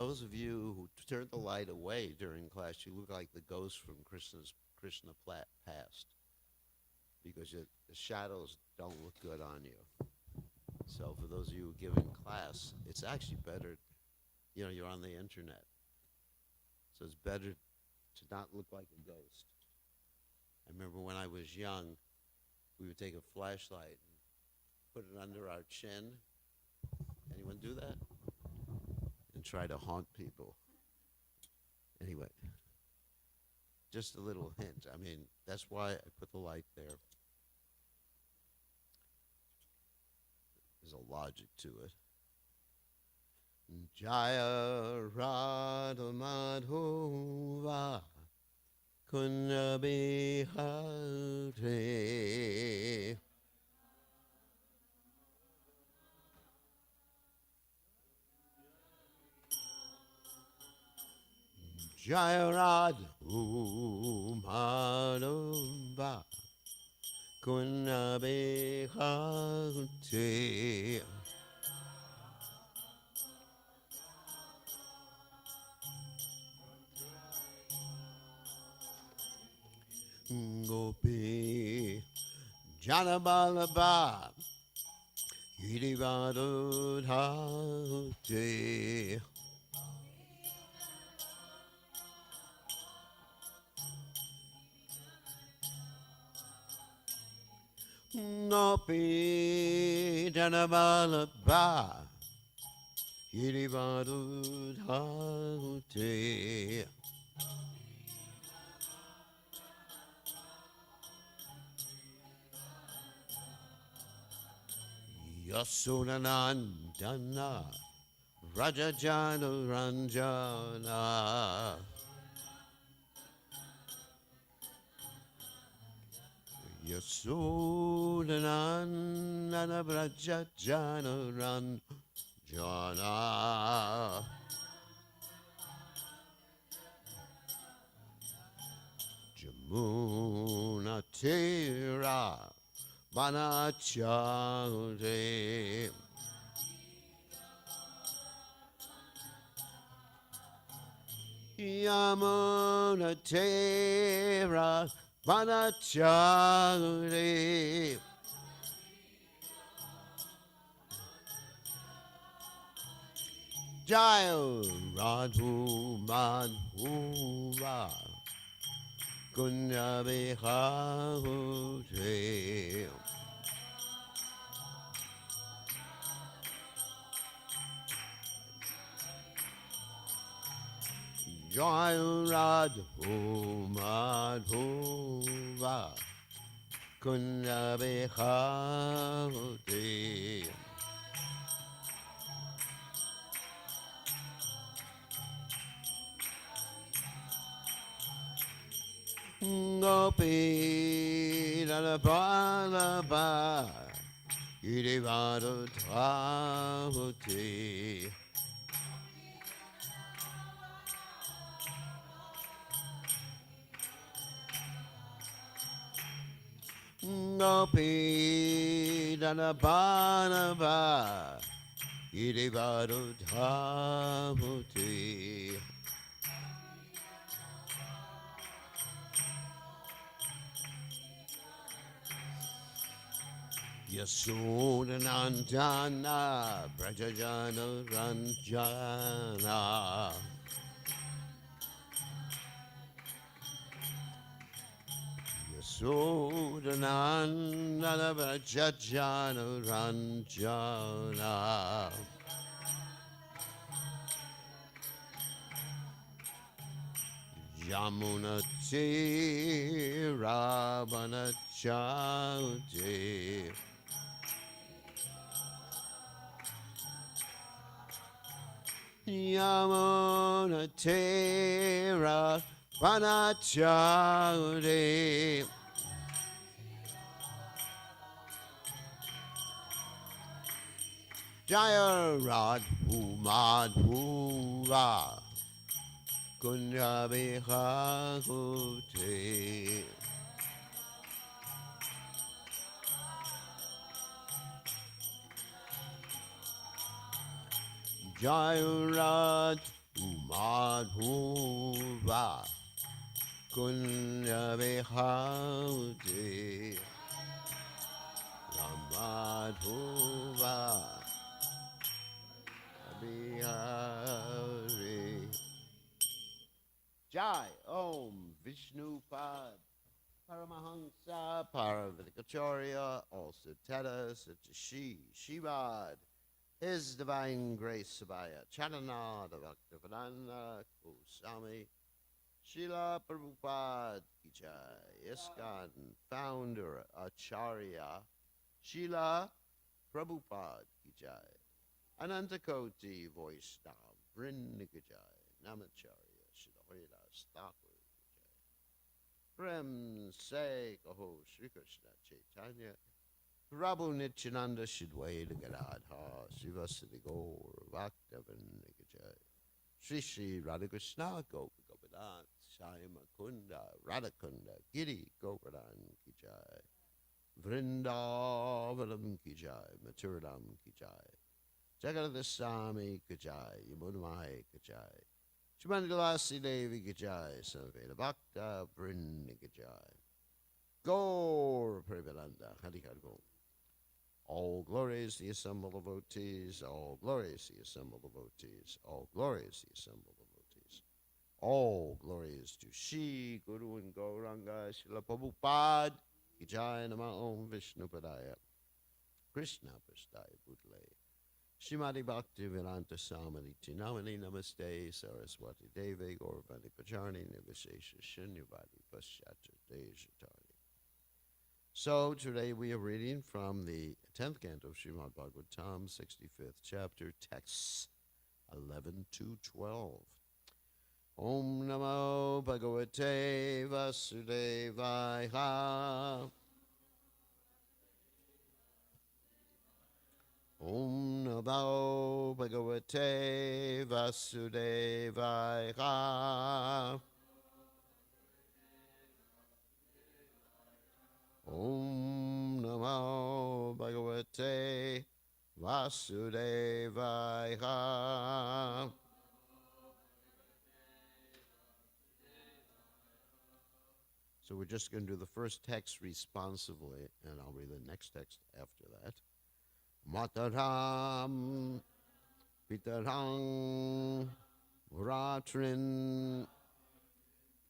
Those of you who turned the light away during class, you look like the ghost from Krishna past because the shadows don't look good on you. So for those of you who give in class, it's actually better, you're on the internet. So it's better to not look like a ghost. I remember when I was young, we would take a flashlight and put it under our chin. Anyone do that? And try to haunt people. Anyway, just a little hint. I mean, that's why I put the light there. There's a logic to it. Jaya Radha Madhova Kunja Bihare Jaya Radha Madhova Kunja Bihare Gopi Janabalaba Girivadudhate Gopi Janabalaba Girivadudhate Yasunanandana Rajajana Ranjana Yasunanandana Rajajana Ranjana Jamuna Tira Vanachare Yamuna Tera Vanachare Jaya Radhu Madhura Kunja Bihare Jaya Radhu Madhura Kunja Bihare Gopi Nalabalaba Girivadudhate Gopi Nalabalaba Girivadudhate Yasodanandana Brajajana Ranjana Yasodanandana Brajajana Ranjana Yamuna Tira Vanachate Yamuna Tera Vanachare Jaya Radhu Madhura Kunja Bihare Jaya Radhu Madhuva Kunya Vihauti Madhuva Bihari Jai Om Vishnu Pad Paramahansa Paravatikacharya also Teta Satashi Shivad His Divine Grace Sabaya Chanana Bhaktivedanta Goswami Srila Prabhupada Ki Jai ISKCON Founder Acharya Srila Prabhupada Ki Jai Anantakoti Vaishnava Vrinda Ki Jai Namacharya Srila Haridas Thakur Prem Se Kaho Sri Krishna Chaitanya Prabhu Nityananda Shidwaita Gadadha Srivasati Gaur Bhaktavan Nikajay Sri Sri Radhakrishna Gopa Gopadan Sai Makunda Radhakunda Giri Gopadan Kijay Vrindavanam Kijay Maturadam Kijay Jagadasami Kijay Yamunamai Kijay Shrimangalasi Devi Kijay Samveda Bhakta Vrinda Kijay Gaur Prevalanda Hari Hari Gaur. All glories the assembled devotees, all glories the assembled devotees, all glories the assembled devotees. All glories to Shri Guru and Gauranga Srila Prabhupada Ki Jai Nama Om Vishnu Padaya Krishna Prasthaya Bhutale Srimati Bhakti Vedanta Samadhi Namani Namaste Saraswati Devi Gauravani Pacharni Nivasesha Shunyavadi Paschatra Dejatarni. So today we are reading from the 10th canto of Srimad Bhagavatam, 65th chapter, texts 11 to 12. Om Namo Bhagavate Vasudevaya. Om Namo Bhagavate Vasudevaya. Om Namo Bhagavate Vasudevaya. So we're just going to do the first text responsively, and I'll read the next text after that. Mataram Pitarang Ratrin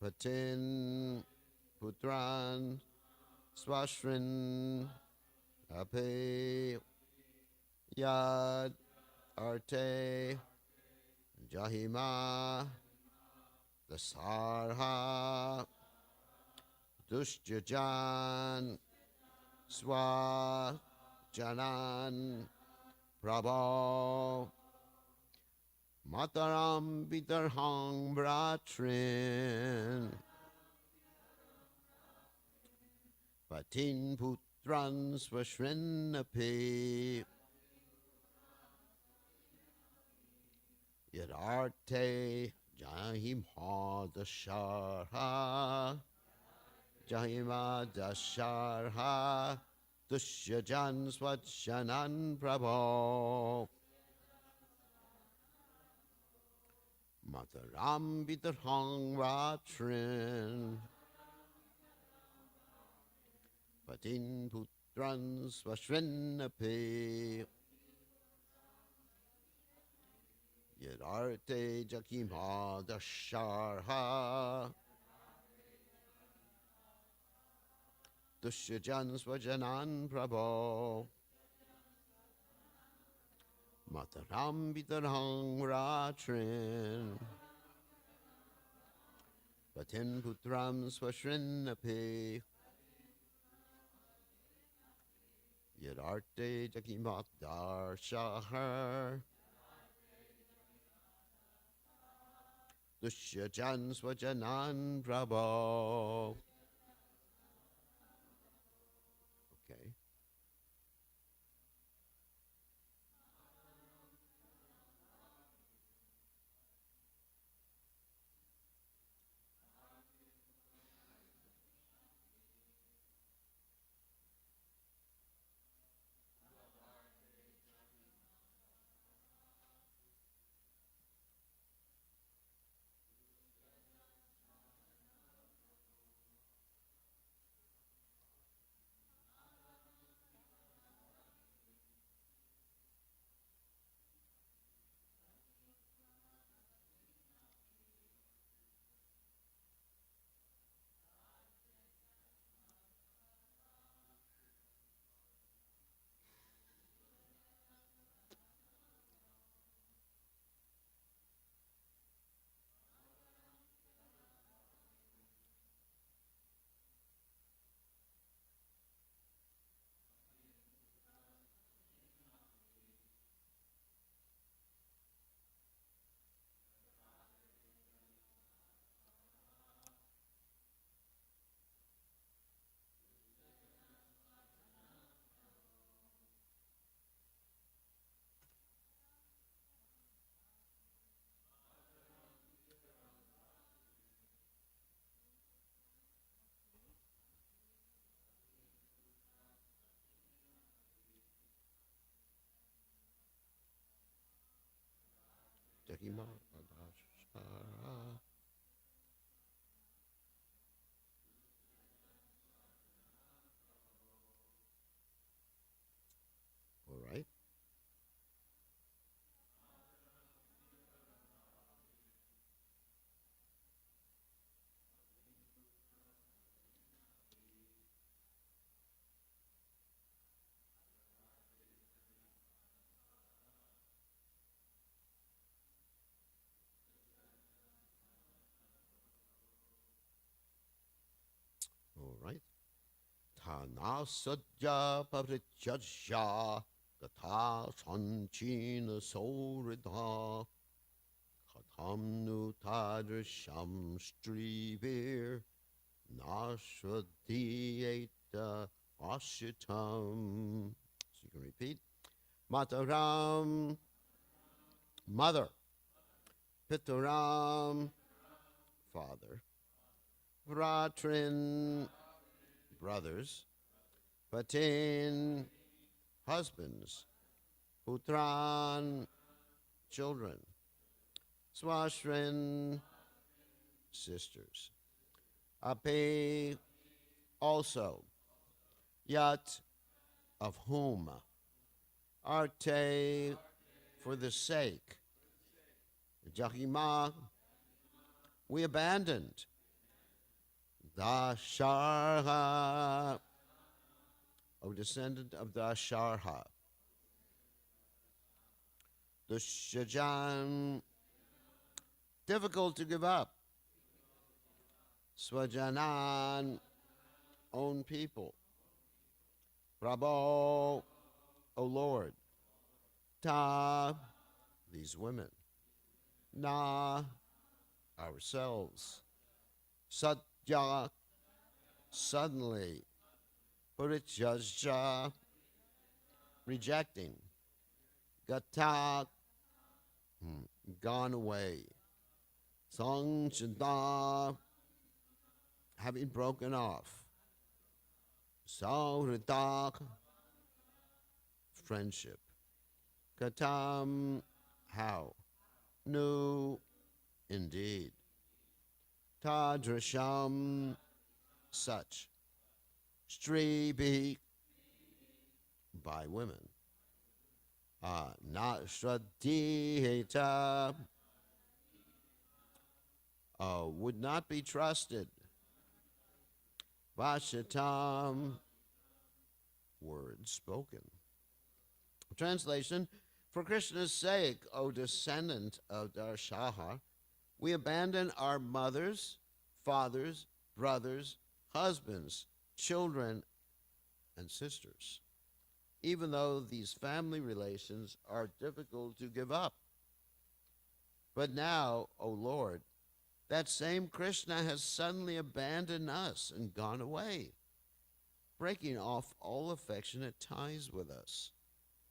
Patin Putran Swashrin Ape Yad Arte Jahima Dasarha Dushjajan Swa Janan Prabho Mataram Bitarhang Bratrin Patin Putran Swashrenapi Yadarte Jahimha Dasharha Jahima Dasharha Dushyajan Swajanan Prabho Mataram Bitarhang Ratrin Patin Putran Swashrenapi Yadarte Jakimha Dasharha Dushyajan Swajanan Prabho Mataram Bitarhang Ratrin Patin Putram Swashrenapi Yadarte Jakimak Darshahar Dushyajan Swajanan Prabho. Okay. Jahima Adashara. All right. All right. Tana Sadya Pavrichaja Gata Sanchina Sorida Katam Nu Tadrasham Strivir Nashadieta Ashitam. So you can repeat. Mataram, mother. Pitaram, father. Vratrin, brothers. Patin, husbands. Putran, children. Swashrin, sisters. Ape, also. Yat, of whom. Arte, for the sake. Jahima, we abandoned. Dasharha, O descendant of Dasharha. Dushajan, difficult to give up. Swajanan, own people. Prabho, O Lord. Ta, these women. Na, ourselves. Satya, suddenly. Purichaja, rejecting. Gata, gone away. Sangchanda, having broken off. Saurita, friendship. Katam, how? No, indeed. Tadrasham, such. Stribi, by women. Nashradiheta, would not be trusted. Vashatam, words spoken. Translation, for Krishna's sake, O descendant of Darshaha, we abandon our mothers, fathers, brothers, husbands, children, and sisters, even though these family relations are difficult to give up. But now, O Lord, that same Krishna has suddenly abandoned us and gone away, breaking off all affectionate ties with us.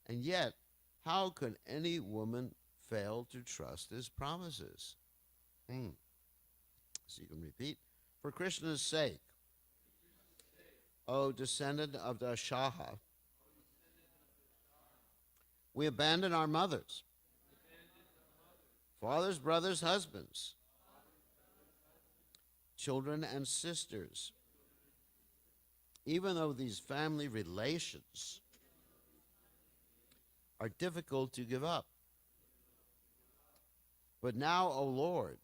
And yet, how can any woman fail to trust his promises? So you can repeat. For Krishna's sake, O descendant of the Shaha, we abandon our mothers, fathers, brothers, husbands, children, and sisters, even though these family relations are difficult to give up. But now, O Lord,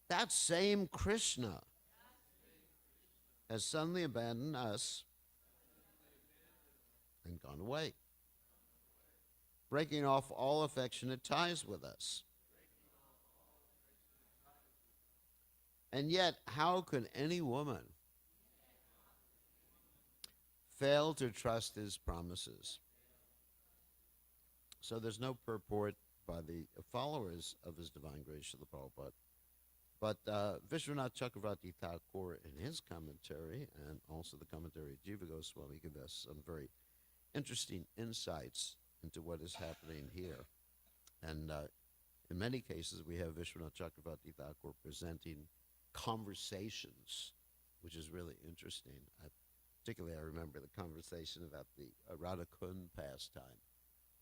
that same Krishna has suddenly abandoned us and gone away, breaking off all affectionate ties with us. And yet, how can any woman fail to trust his promises? So there's no purport by the followers of His Divine Grace, Srila Prabhupada. But Vishwanath Chakravarti Thakur, in his commentary, and also the commentary of Jiva Goswami, give us some very interesting insights into what is happening here. And in many cases, we have Vishwanath Chakravarti Thakur presenting conversations, which is really interesting. Particularly, I remember the conversation about the Radha Kund pastime,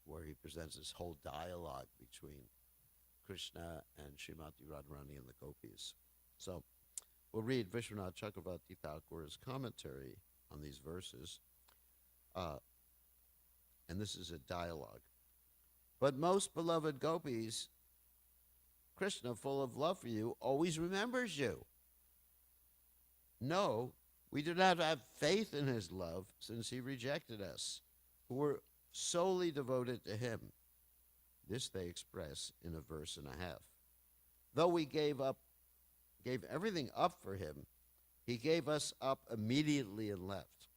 where he presents this whole dialogue between Krishna and Srimati Radharani and the gopis. So we'll read Vishwanath Chakravarti Thakur's commentary on these verses, uh, and this is a dialogue. But most beloved gopis, Krishna, full of love for you, always remembers you. No, we do not have faith in his love, since he rejected us, who were solely devoted to him. This they express in a verse and a half. Though we gave everything up for him, he gave us up immediately and left.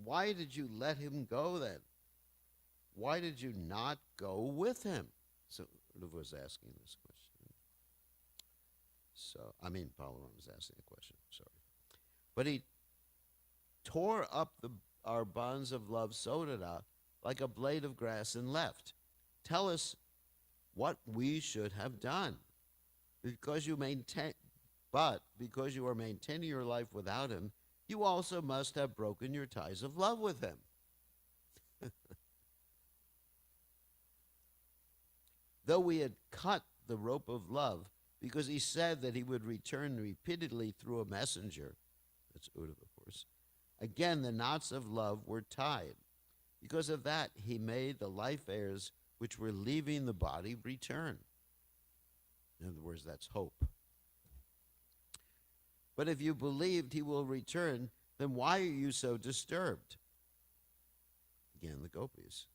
Why did you let him go then? Why did you not go with him? So Uddhava was asking this question. Balaram was asking the question, sorry. But he tore up our bonds of love, Sodara, like a blade of grass and left. Tell us what we should have done. Because you are maintaining your life without him, you also must have broken your ties of love with him. Though we had cut the rope of love, because he said that he would return repeatedly through a messenger, that's Uddhava, of course, again the knots of love were tied. Because of that, he made the life heirs which were leaving the body return. In other words, that's hope. But if you believed he will return, then why are you so disturbed? Again, the gopis.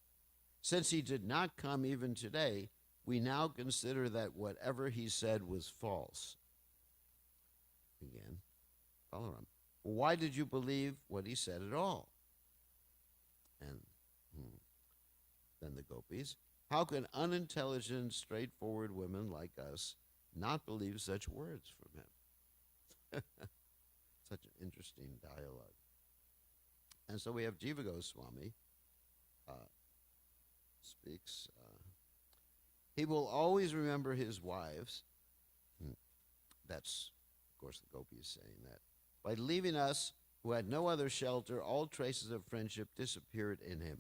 Since he did not come even today, we now consider that whatever he said was false. Again, Balaram. Why did you believe what he said at all? And then the gopis. How can unintelligent, straightforward women like us not believe such words from him? Such an interesting dialogue. And so we have Jiva Goswami speaks. He will always remember his wives. That's, of course, the gopis saying that. By leaving us, who had no other shelter, all traces of friendship disappeared in him.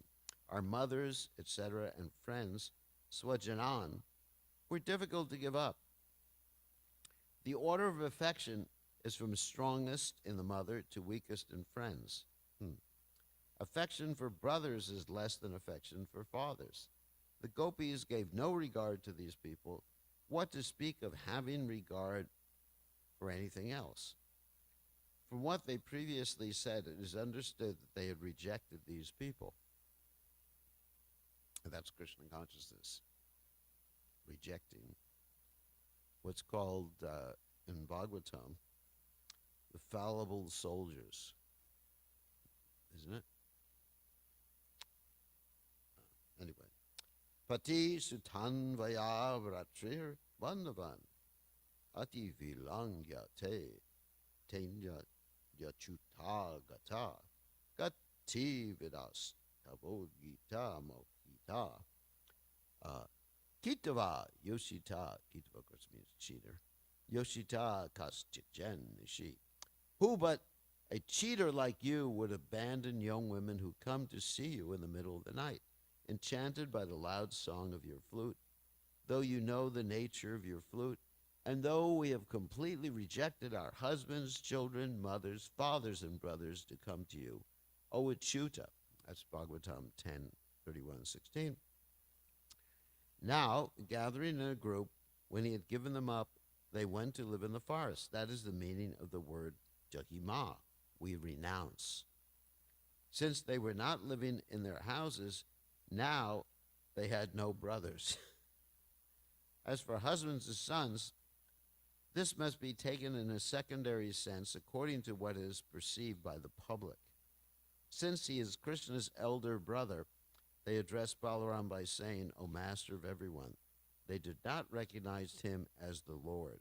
Our mothers, etc., and friends, Swajanan, were difficult to give up. The order of affection is from strongest in the mother to weakest in friends. Affection for brothers is less than affection for fathers. The gopis gave no regard to these people. What to speak of having regard for anything else? From what they previously said, it is understood that they had rejected these people. And that's Krishna consciousness, rejecting what's called in Bhagavatam the fallible soldiers, isn't it? Anyway, Pati Sutan Vaya Vratrir Bandavan Ati Vilangya Te Tenya Yachuta Gata Gati Vidas Tavo Gita Mohita Kitava Yoshita, Kitava of course means cheater, Yoshita Kastichen Nishi. Who but a cheater like you would abandon young women who come to see you in the middle of the night, enchanted by the loud song of your flute? Though you know the nature of your flute, and though we have completely rejected our husbands, children, mothers, fathers, and brothers to come to you, O Achyuta, that's Bhagavatam 10:31-16. Now, gathering in a group, when he had given them up, they went to live in the forest. That is the meaning of the word Jahima, we renounce. Since they were not living in their houses, now they had no brothers. As for husbands and sons, this must be taken in a secondary sense according to what is perceived by the public. Since he is Krishna's elder brother, they addressed Balaram by saying, O master of everyone. They did not recognize him as the Lord.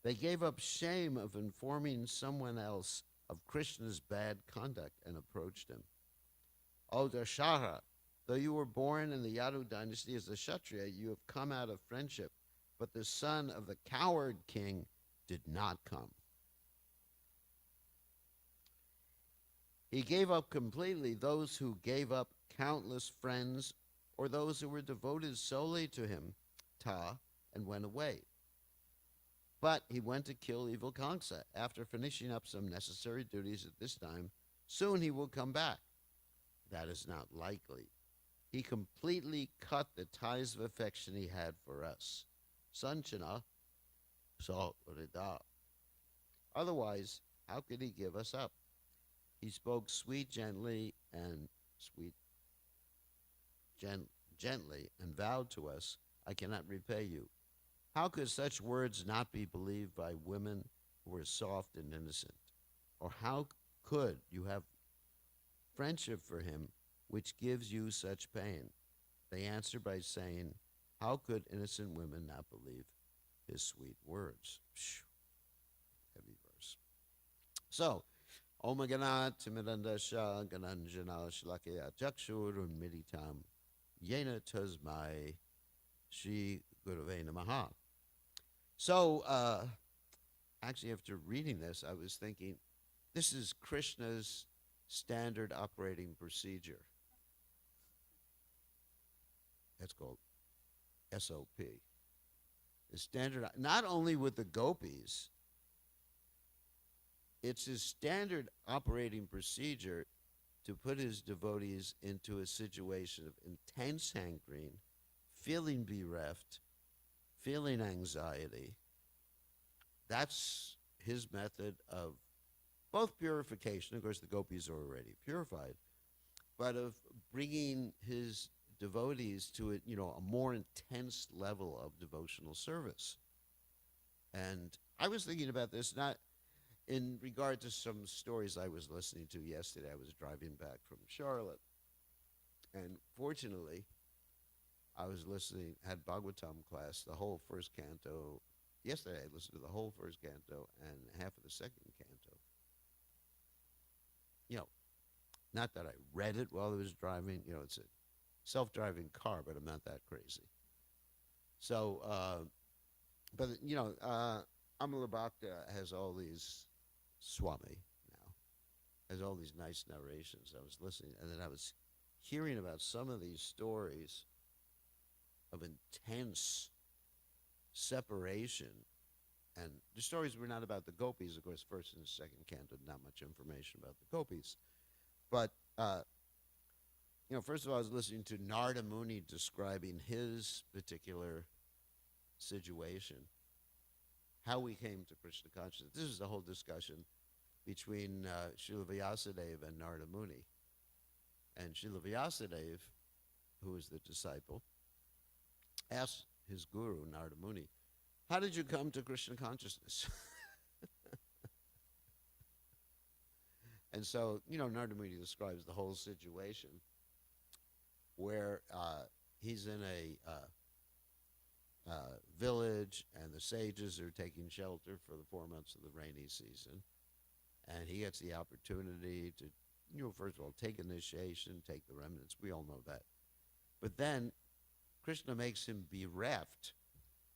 They gave up shame of informing someone else of Krishna's bad conduct and approached him. O Dashara, though you were born in the Yadu dynasty as a Kshatriya, you have come out of friendship, but the son of the coward king did not come. He gave up completely those who gave up countless friends or those who were devoted solely to him Gata and went away. But he went to kill evil Kamsa. After finishing up some necessary duties at this time, soon he will come back. That is not likely. He completely cut the ties of affection he had for us. Sanchana, so otherwise, how could he give us up? He spoke sweet, gently, and sweet, gently, and vowed to us, I cannot repay you. How could such words not be believed by women who are soft and innocent? Or how could you have friendship for him which gives you such pain? They answer by saying, how could innocent women not believe his sweet words? Phew, heavy verse. So, Om Ganat Timidandasha Gananjana Shlakya Jakshur Unmiditam Yena Tasmai Shri Gurave Namaha. So, actually, after reading this, I was thinking, this is Krishna's standard operating procedure. That's called SOP. The standard, not only with the gopis, it's his standard operating procedure to put his devotees into a situation of intense hankering, feeling bereft, feeling anxiety. That's his method of both purification, of course the gopis are already purified, but of bringing his devotees to a more intense level of devotional service. And I was thinking about this not in regard to some stories I was listening to yesterday. I was driving back from Charlotte, and fortunately, I was had Bhagavatam class, the whole first canto. Yesterday, I listened to the whole first canto and half of the second canto. Not that I read it while I was driving. It's a self-driving car, but I'm not that crazy. So, Amala Bhakta has all these, Swami now, has all these nice narrations. I was listening, and then I was hearing about some of these stories of intense separation. And the stories were not about the gopis, of course, first and second canto, not much information about the gopis. But, first of all, I was listening to Narada Muni describing his particular situation, how we came to Krishna consciousness. This is the whole discussion between Srila Vyasadeva and Narada Muni. And Srila Vyasadeva, who is the disciple, asked his guru, Narada Muni, how did you come to Krishna consciousness? And so, Narada Muni describes the whole situation where he's in a village and the sages are taking shelter for the 4 months of the rainy season. And he gets the opportunity to, first of all, take initiation, take the remnants. We all know that. But then Krishna makes him bereft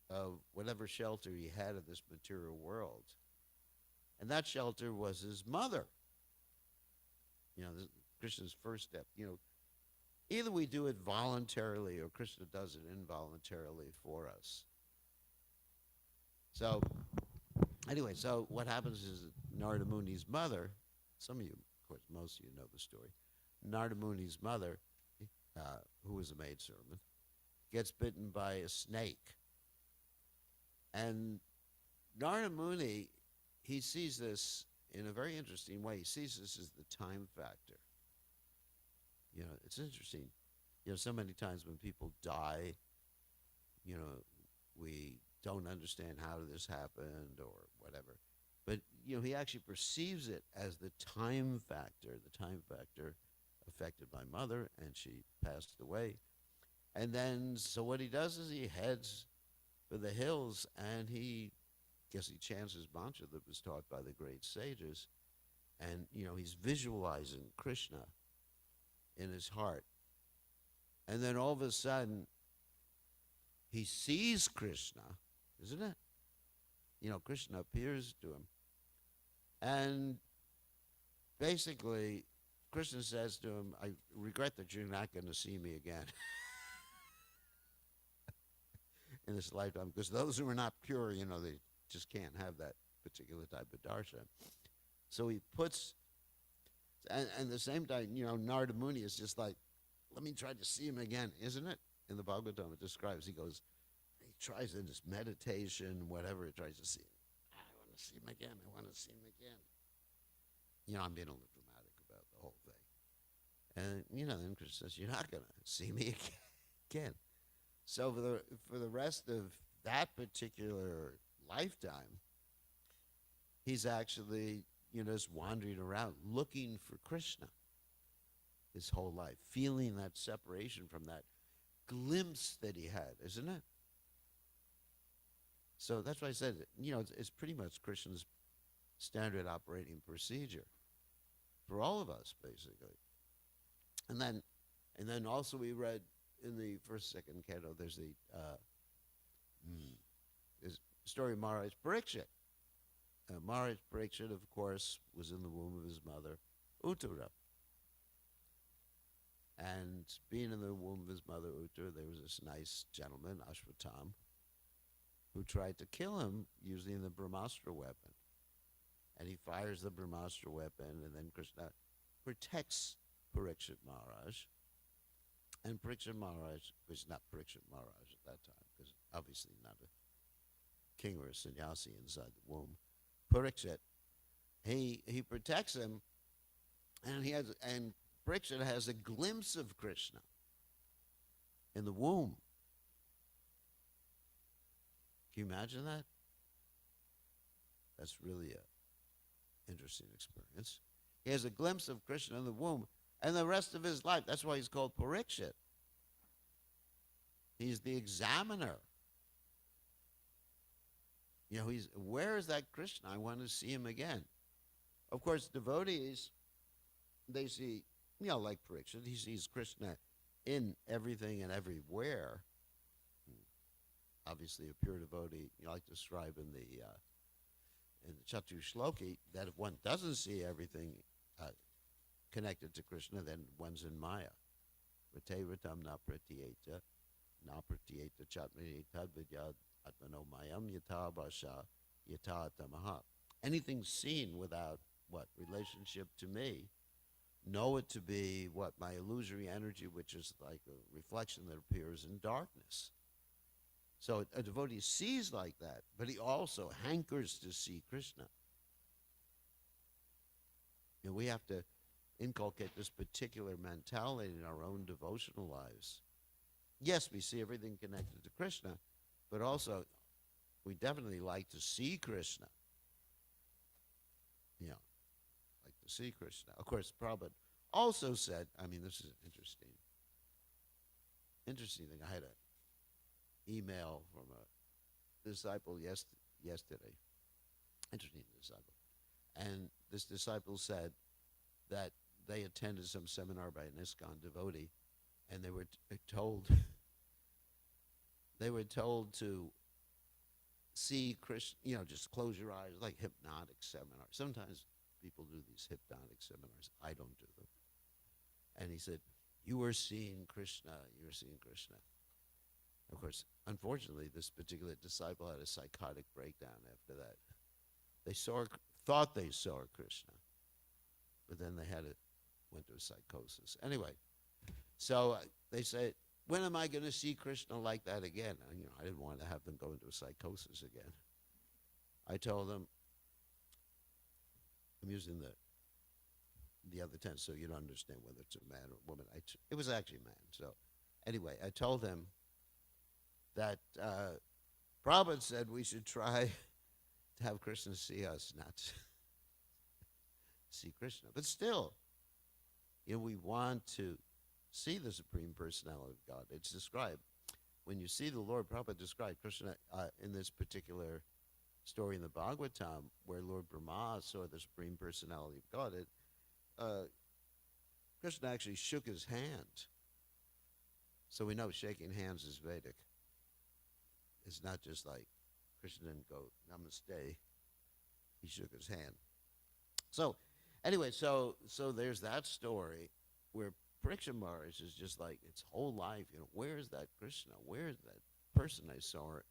of whatever shelter he had of this material world. And that shelter was his mother. Krishna's first step. Either we do it voluntarily or Krishna does it involuntarily for us. So, anyway, so what happens is Narada Muni's mother, some of you, of course, most of you know the story, Narada Muni's mother, who was a maidservant, gets bitten by a snake. And Narada Muni, he sees this in a very interesting way. He sees this as the time factor. It's interesting. So many times when people die, we don't understand how this happened or whatever. But, he actually perceives it as the time factor affected my mother, and she passed away. And then, so what he does is he heads for the hills, and he chants his mantra that was taught by the great sages, and, he's visualizing Krishna in his heart. And then all of a sudden, he sees Krishna, isn't it? Krishna appears to him. And basically, Krishna says to him, I regret that you're not going to see me again. in this lifetime, because those who are not pure, they just can't have that particular type of darshan. So he puts, and the same time, Narada Muni is just like, let me try to see him again, isn't it? In the Bhagavatam, it describes, he goes, he tries in his meditation, whatever, he tries to see him. I want to see him again. I want to see him again. I'm being a little dramatic about the whole thing. And, then Krishna says, you're not going to see me again. So for the rest of that particular lifetime, he's actually, just wandering around looking for Krishna his whole life, feeling that separation from that glimpse that he had, isn't it? So that's why I said, it's pretty much Krishna's standard operating procedure for all of us, basically. And then also we read in the first, second canto, there's the story of Maharaj Parikshit. Maharaj Parikshit, of course, was in the womb of his mother, Uttara. And being in the womb of his mother, Uttara, there was this nice gentleman, Ashwatam, who tried to kill him using the Brahmastra weapon. And he fires the Brahmastra weapon, and then Krishna protects Parikshit Maharaj. And Parikshit Maharaj was not Parikshit Maharaj at that time, because obviously not a king or a sannyasi inside the womb. Parikshit, he protects him, and Parikshit has a glimpse of Krishna in the womb. Can you imagine that? That's really a interesting experience. He has a glimpse of Krishna in the womb, and the rest of his life, that's why he's called Parikshit. He's the examiner. Where is that Krishna? I want to see him again. Of course, devotees, they see, like Parikshit, he sees Krishna in everything and everywhere. Obviously, a pure devotee, like described in the Chatu Shloki, that if one doesn't see everything connected to Krishna, then one's in Maya. Rate ritam na pratyeta chatmani tadvidyad atmano mayam yata bhasha yata tamaha. Anything seen without what? Relationship to me, know it to be what? My illusory energy, which is like a reflection that appears in darkness. So a devotee sees like that, but he also hankers to see Krishna. We have to inculcate this particular mentality in our own devotional lives. Yes, we see everything connected to Krishna, but also we definitely like to see Krishna. Like to see Krishna. Of course, Prabhupada also said, this is an interesting thing. I had an email from a disciple yesterday, interesting disciple. And this disciple said that they attended some seminar by an ISKCON devotee, and they were told to see Krishna, just close your eyes, like hypnotic seminars. Sometimes people do these hypnotic seminars. I don't do them. And he said, you are seeing Krishna, you're seeing Krishna. Of course, unfortunately, this particular disciple had a psychotic breakdown after that. They thought they saw Krishna, but then went to a psychosis. Anyway, so they said, when am I going to see Krishna like that again? And, I didn't want to have them go into a psychosis again. I told them, I'm using the other tense so you don't understand whether it's a man or a woman. It was actually a man. So anyway, I told them that Prabhupada said we should try to have Krishna see us, not see Krishna. But still, we want to see the Supreme Personality of God. It's described. When you see the Lord, Prabhupada described Krishna in this particular story in the Bhagavatam, where Lord Brahma saw the Supreme Personality of God. Krishna actually shook his hand. So we know shaking hands is Vedic. It's not just like Krishna didn't go, namaste. He shook his hand. So anyway, so there's that story where Parikshit Maharaj is just like its whole life, where is that Krishna? Where is that person. I saw her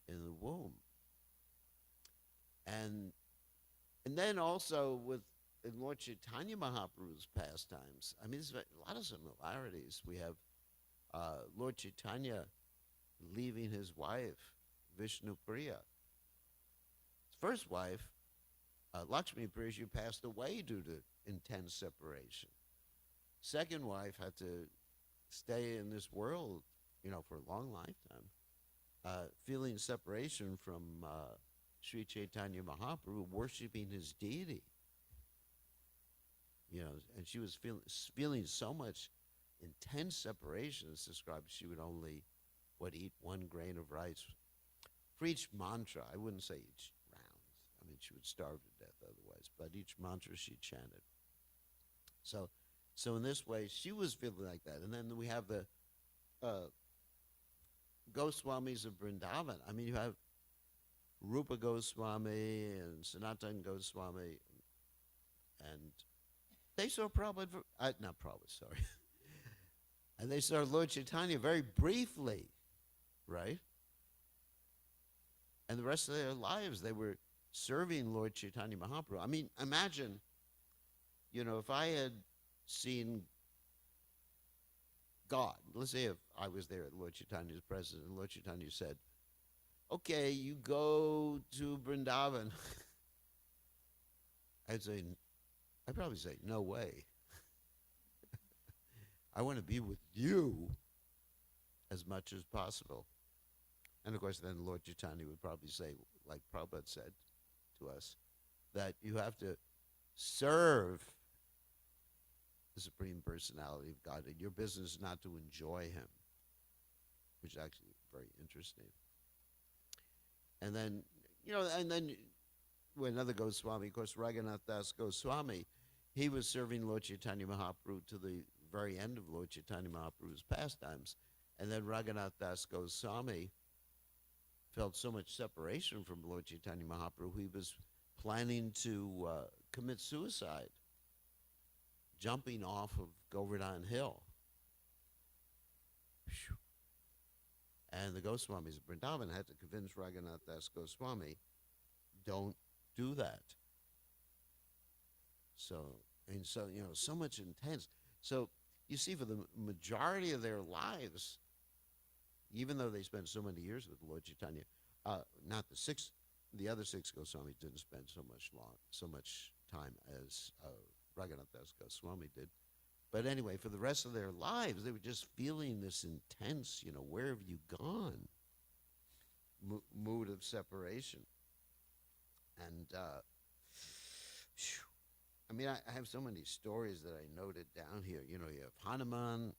in the womb. And and then also with in Lord Chaitanya Mahaprabhu's pastimes, I mean, there's a lot of similarities. We have Lord Chaitanya leaving his wife, Vishnu Priya. His first wife, Lakshmi Priya, she passed away due to intense separation. Second wife had to stay in this world, for a long lifetime, feeling separation from Sri Chaitanya Mahaprabhu, worshiping his deity. And she was feeling so much intense separation. It's described she would only eat one grain of rice for each mantra. I wouldn't say each round. I mean, she would starve to death otherwise. But each mantra she chanted. So in this way, she was feeling like that. And then we have the Goswamis of Vrindavan. I mean, you have Rupa Goswami and Sanatan Goswami, and they saw Prabhupada, not Prabhupada, sorry. And they saw Lord Chaitanya very briefly, right? And the rest of their lives, they were serving Lord Chaitanya Mahaprabhu. I mean, imagine, if I had seen God, let's say if I was there at Lord Chaitanya's presence, and Lord Chaitanya said, okay, you go to Vrindavan. I'd probably say, no way. I want to be with you as much as possible. And of course, then Lord Chaitanya would probably say, like Prabhupada said to us, that you have to serve the Supreme Personality of God, and your business is not to enjoy him, which is actually very interesting. And then, when another Goswami, of course, Raghunath Das Goswami, he was serving Lord Chaitanya Mahaprabhu to the very end of Lord Chaitanya Mahaprabhu's pastimes. And then Raghunath Das Goswami felt so much separation from Lord Chaitanya Mahaprabhu, he was planning to commit suicide, jumping off of Govardhan Hill. Whew. And the Goswamis of Vrindavan had to convince Raghunath Das Goswami, don't do that. So much intense. So you see, for the majority of their lives, even though they spent so many years with Lord Chaitanya, the other six Goswamis didn't spend so much time as Raghunath Das Goswami did. But anyway, for the rest of their lives, they were just feeling this intense, where have you gone? Mood of separation. And, I mean, I have so many stories that I noted down here. You have Hanuman,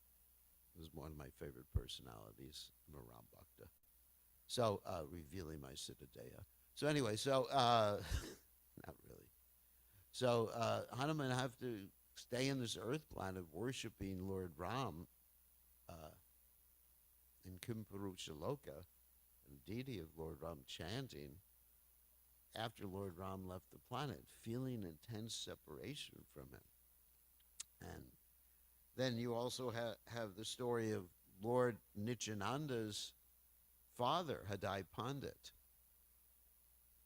who's one of my favorite personalities. I'm a Ram Bhakta. So, revealing my Siddhadeha. So anyway, not really. So, Hanuman have to stay in this earth planet worshiping Lord Ram in Kimpurusha Loka, and deity of Lord Ram, chanting after Lord Ram left the planet, feeling intense separation from him. And then you also have the story of Lord Nityananda's father, Hadai Pandit.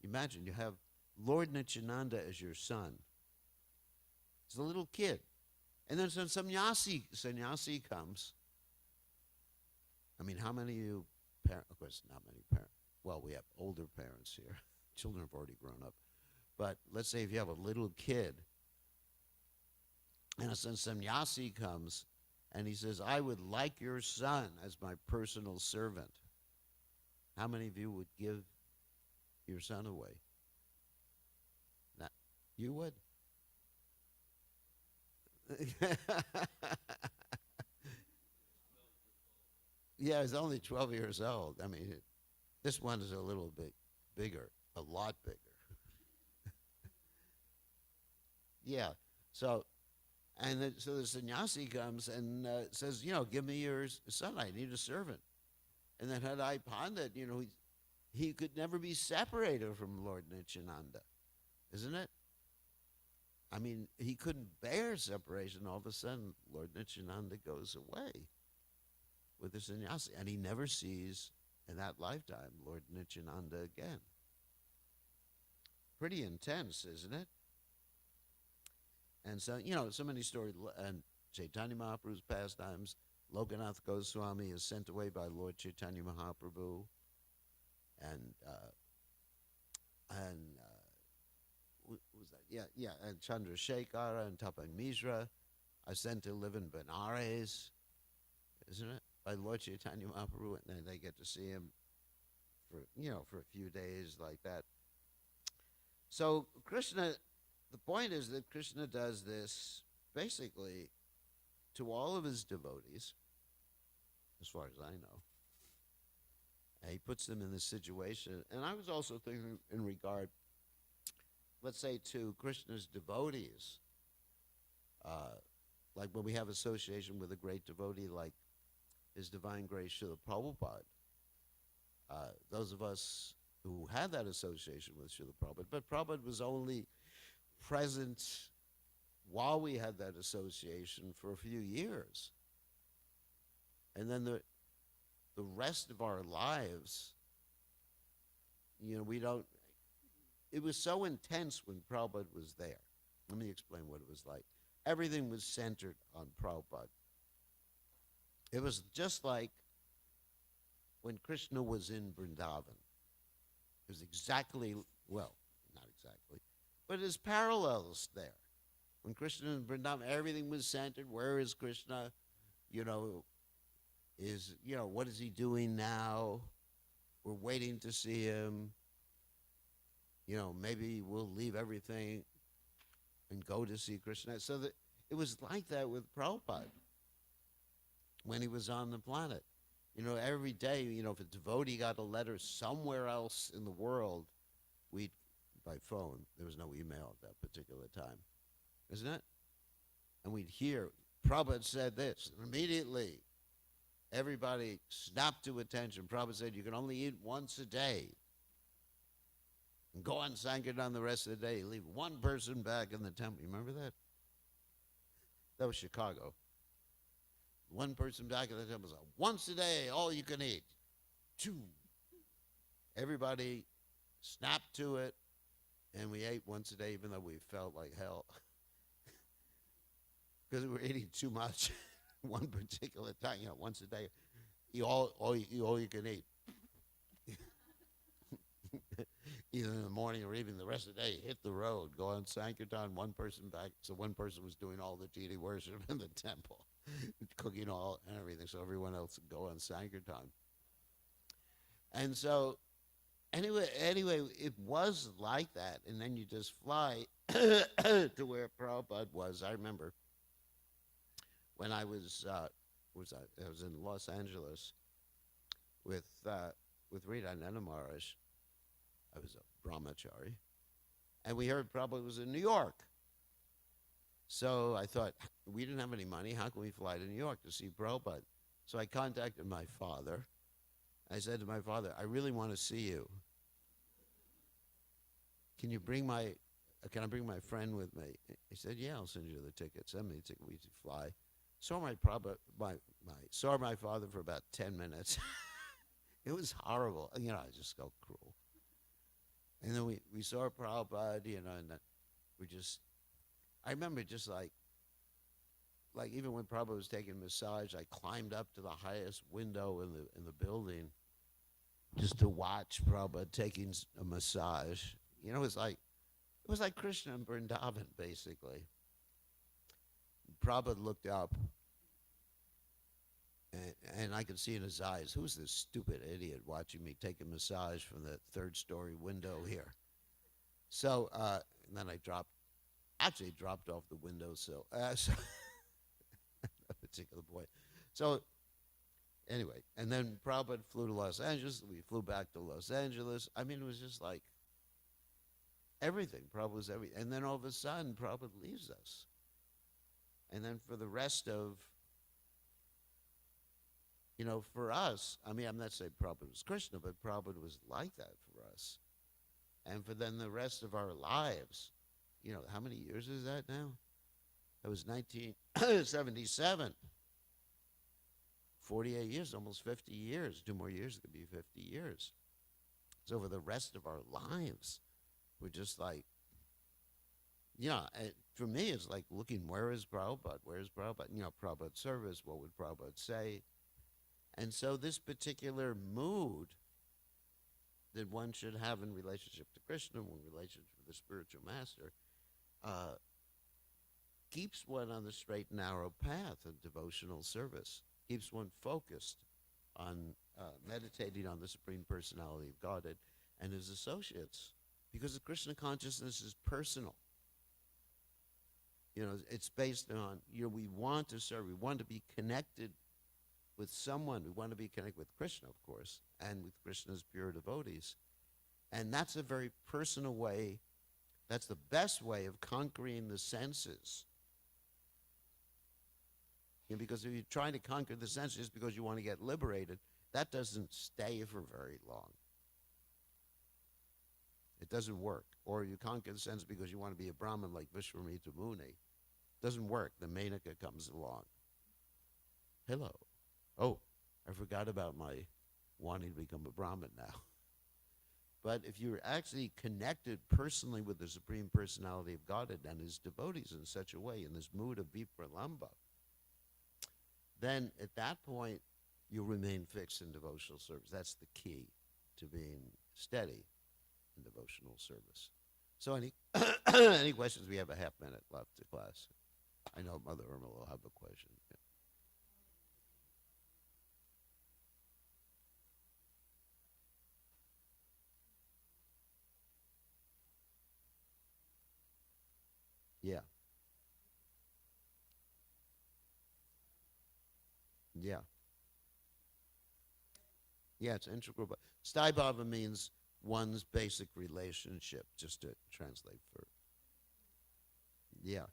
Imagine you have Lord Nityananda as your son. He's a little kid. And then some sannyasi comes. I mean, how many of you parents, of course, not many parents. Well, we have older parents here. Children have already grown up. But let's say if you have a little kid, and a sannyasi comes, and he says, I would like your son as my personal servant. How many of you would give your son away? You would? Yeah, he's only 12 years old. I mean, this one is a little bit bigger, a lot bigger. Yeah, so the sannyasi comes and says, give me your son, I need a servant. And then Hadai Pandit, he could never be separated from Lord Nityananda, isn't it? I mean, he couldn't bear separation. All of a sudden, Lord Nityananda goes away with the sannyasi, and he never sees in that lifetime, Lord Nityananda again. Pretty intense, isn't it? And so, so many stories. And Chaitanya Mahaprabhu's pastimes. Lokanath Goswami is sent away by Lord Chaitanya Mahaprabhu. And, what was that? Yeah, and Chandrasekhara and Tapan Mishra are sent to live in Benares, isn't it? By Lord Chaitanya Mahaprabhu, and then they get to see him for a few days like that. So Krishna, the point is that Krishna does this basically to all of his devotees, as far as I know. And he puts them in this situation. And I was also thinking in regard, let's say, to Krishna's devotees, like when we have association with a great devotee like His Divine Grace Srila Prabhupada, those of us who had that association with Srila Prabhupada, but Prabhupada was only present while we had that association for a few years. And then the rest of our lives, we don't, it was so intense when Prabhupada was there. Let me explain what it was like. Everything was centered on Prabhupada. It was just like when Krishna was in Vrindavan. It was exactly, well, not exactly, but there's parallels there. When Krishna in Vrindavan, everything was centered. Where is Krishna? What is he doing now? We're waiting to see him. Maybe we'll leave everything and go to see Krishna. So that it was like that with Prabhupada when he was on the planet. Every day, if a devotee got a letter somewhere else in the world, we'd, by phone, there was no email at that particular time, isn't it? And we'd hear, Prabhupada said this, and immediately everybody snapped to attention. Prabhupada said, you can only eat once a day. And go on Sankirtan the rest of the day. Leave one person back in the temple. You remember that? That was Chicago. One person back in the temple said, once a day, all you can eat. Choo. Everybody snapped to it, and we ate once a day, even though we felt like hell. Because we were eating too much one particular time, once a day. All you can eat. Either in the morning or even the rest of the day, hit the road, go on Sankirtan, one person back. So one person was doing all the deity worship in the temple, cooking all and everything, so everyone else would go on Sankirtan. And so, anyway, it was like that. And then you just fly to where Prabhupada was. I remember when I was in Los Angeles with Rita Nana Maharaj. I was a brahmachari, and we heard Prabhupada was in New York. So I thought, we didn't have any money. How can we fly to New York to see Prabhupada? So I contacted my father. I said to my father, I really want to see you. Can I bring my friend with me? He said, yeah, I'll send you the tickets. Send me the ticket. We fly. Saw saw my father for about 10 minutes. It was horrible. I just felt cruel. And then we saw Prabhupada, and then I remember just like even when Prabhupada was taking a massage, I climbed up to the highest window in the building just to watch Prabhupada taking a massage. It was like Krishna in Vrindavan, basically. Prabhupada looked up, and I could see in his eyes, who's this stupid idiot watching me take a massage from the third-story window here? So, and then I dropped off the windowsill. So a particular point. So, anyway, and then Prabhupada flew to Los Angeles. We flew back to Los Angeles. I mean, it was just like everything. Prabhupada was everything. And then all of a sudden, Prabhupada leaves us. And then for the rest of, for us, I mean, I'm not saying Prabhupada was Krishna, but Prabhupada was like that for us. And for then the rest of our lives, how many years is that now? That was 1977. 48 years, almost 50 years. 2 more years, it could be 50 years. So for the rest of our lives, we're just like, for me, it's like looking, where is Prabhupada? Where is Prabhupada? Prabhupada's service, what would Prabhupada say? And so this particular mood that one should have in relationship to Krishna, in relationship with the spiritual master, keeps one on the straight and narrow path of devotional service, keeps one focused on meditating on the Supreme Personality of Godhead and his associates, because the Krishna consciousness is personal. It's based on, we want to serve, we want to be connected with someone, we want to be connected with Krishna, of course, and with Krishna's pure devotees. And that's a very personal way, that's the best way of conquering the senses. Because if you're trying to conquer the senses because you want to get liberated, that doesn't stay for very long. It doesn't work. Or you conquer the senses because you want to be a Brahmin like Vishwamitra Muni. Doesn't work. The Menaka comes along. Hello. Oh, I forgot about my wanting to become a Brahmin now. But if you're actually connected personally with the Supreme Personality of Godhead and his devotees in such a way, in this mood of vipralamba, then at that point, you remain fixed in devotional service. That's the key to being steady in devotional service. So any questions? We have a half minute left to class. I know Mother Irma will have a question. Yeah. Yeah. Yeah, it's integral. But Sthai Bhava means one's basic relationship, just to translate for. Yeah.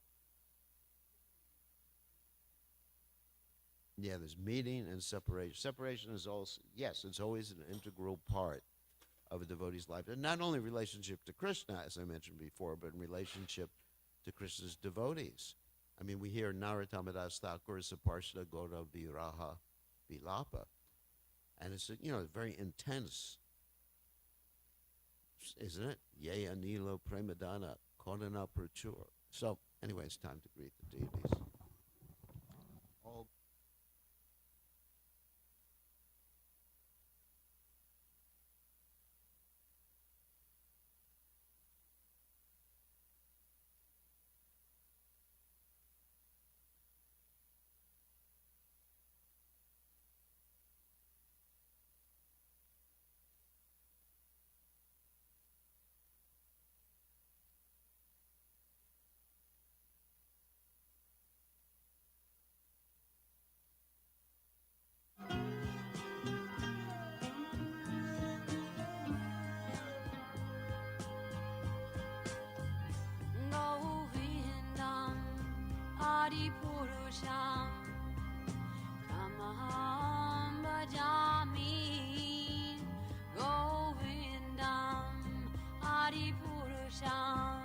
Yeah, there's meeting and separation. Separation is also, yes, it's always an integral part of a devotee's life. And not only relationship to Krishna, as I mentioned before, but in relationship to Krishna's devotees. I mean, we hear Narottama Das Thakur Saparshada Gaura Viraha Vilapa. And it's, very intense, isn't it? Ye Anilo Premadana Konana Prachur. So, anyway, it's time to greet the deities. All Govindam Adipurusham Tamaham Bhajami Govindam Adipurusham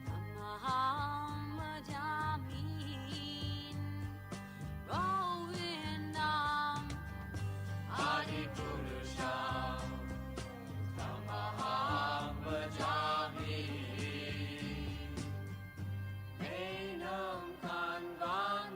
Tamaham Bhajami Govindam Adipurusham Tamaham Bhajami Menam Kanvan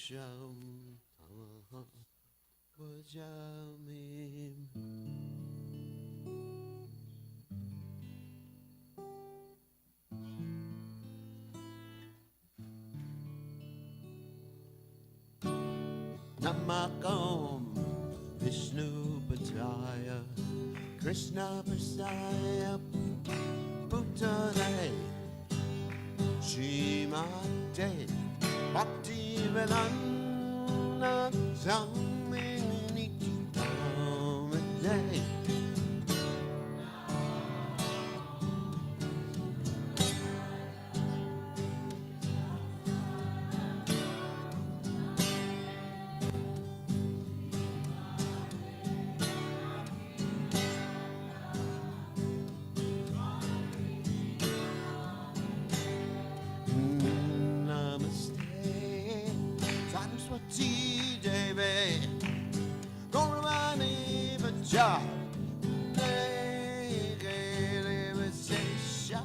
Krishna Goswami. Namakam Vishnu Pataya Krishna Prasaya Bhutale Shrimate Bhakti Vedanta Swami Nityanamade. Saraswati Devi Gauravani Vaja Vishesha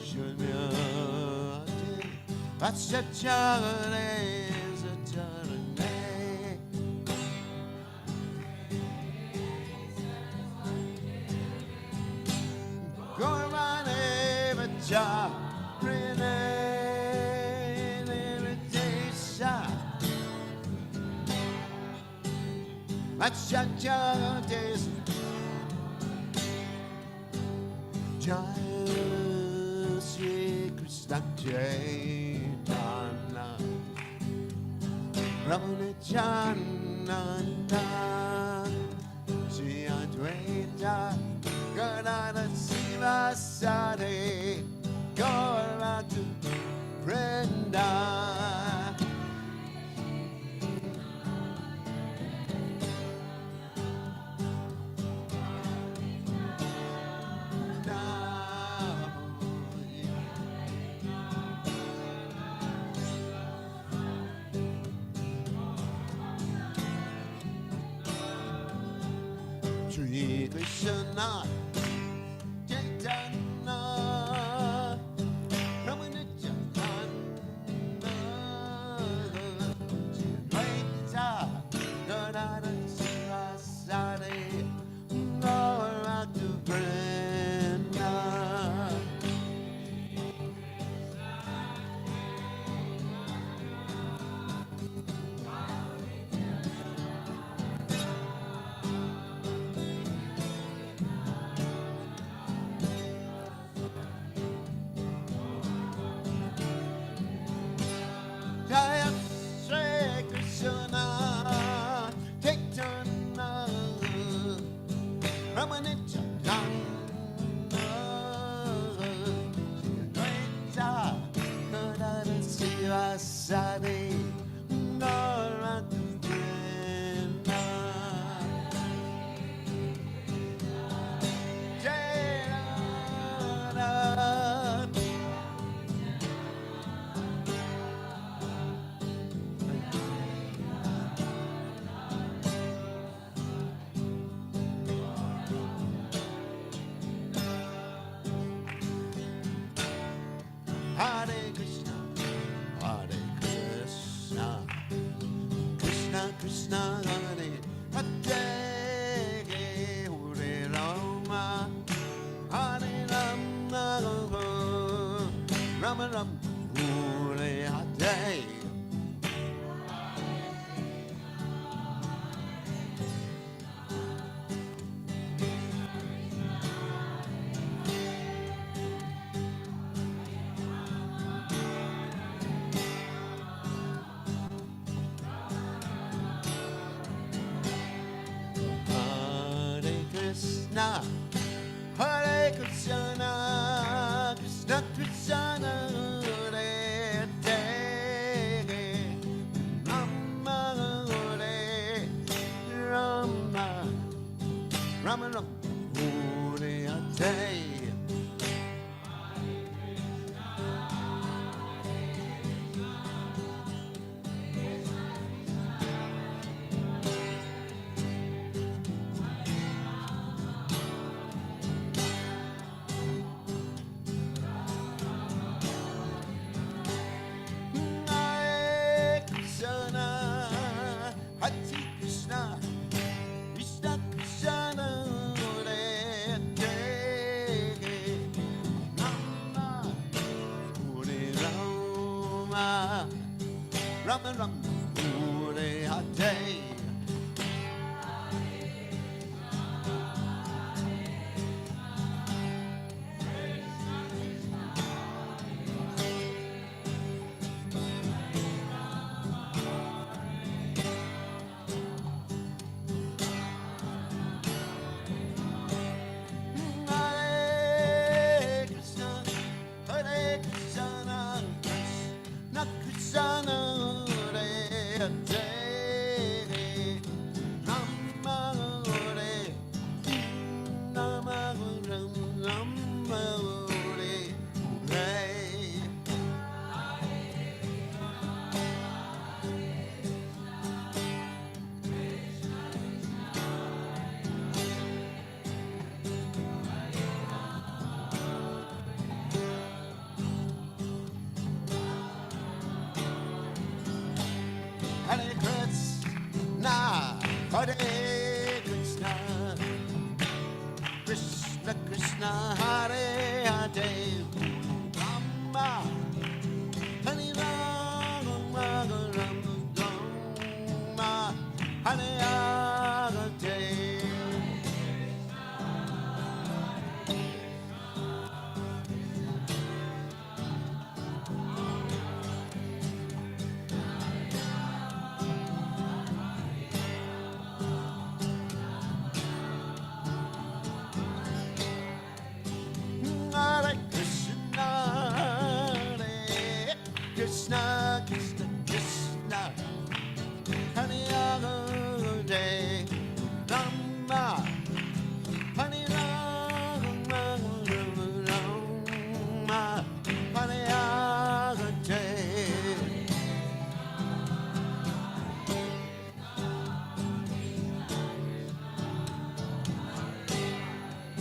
Shunyati Vachachare Satarane Gauravani Vaja Vachachades Jaya Sri Krishna Chaitanya Ramanachananda Sri Advaita Gadada Sivasari Gauratu Brenda. Shri Krishna Chaitanya Ramanachananda Sri Advaita Gadada Sivasari Gauratu Brenda. Jaya Sri Krishna Chaitanya Ramanachananda Sri Advaita Gadada Sivasari Gauratu Brenda. Jaya Hare Krishna, Hare Krishna, Krishna Krishna Hare Hare, Hare Rama, Hare Rama, Rama Rama, Hare Hare. Hare Krishna, Hare Krishna, Krishna Krishna, Hare Hare, Rama Hare Rama, Rama Rama, Hare Hare. Hare Krishna, Krishna, Krishna Krishna Hare Hare, Rama Hare Rama, Rama Rama Hare Hare. Hare Krishna, Hare Krishna, Krishna Krishna, Hare Hare, Rama Hare, Rama Hare, Hare. Hare Krishna, Hare Krishna, Krishna Krishna, Hare Hare, Rama, Hare Rama, Rama, Hare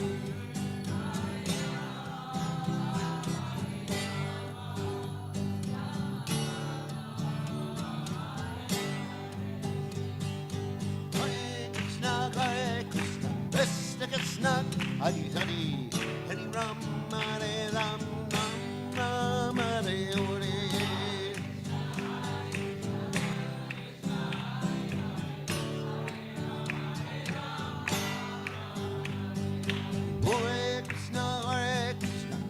Hare. Hare Krishna, Hare Krishna, Krishna Krishna, Hare Hare, Rama, Hare Rama, Rama, Hare Hare. Hare Krishna,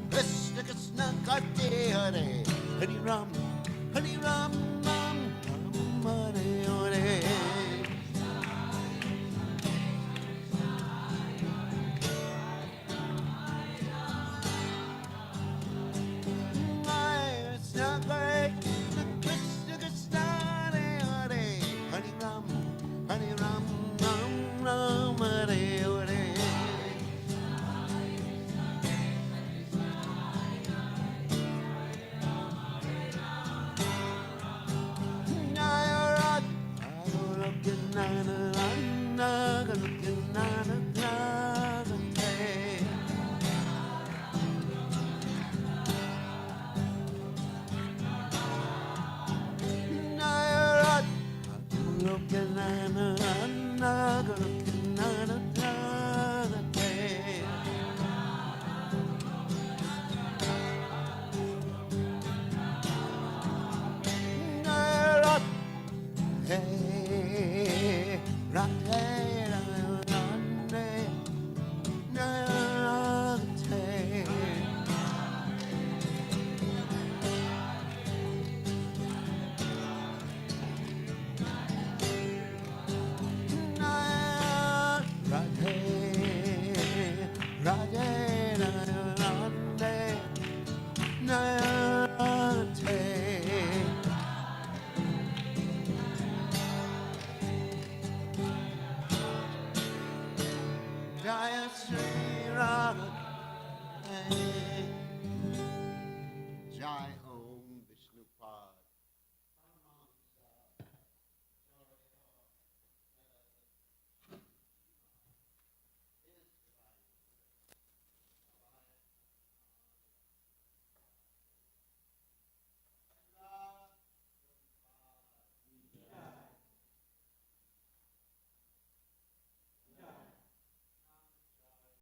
Krishna Krishna, Hare Hare, Hare Rama, Hare Rama, Rama Hare Hare. Hare Krishna, Krishna Krishna, Hare Hare, Hare Rama, Hare Rama, Rama Hare Hare. Hare Krishna, Krishna Hare Hare, Hare Rama, Hare Rama, Rama Hare Hare. Hey, rock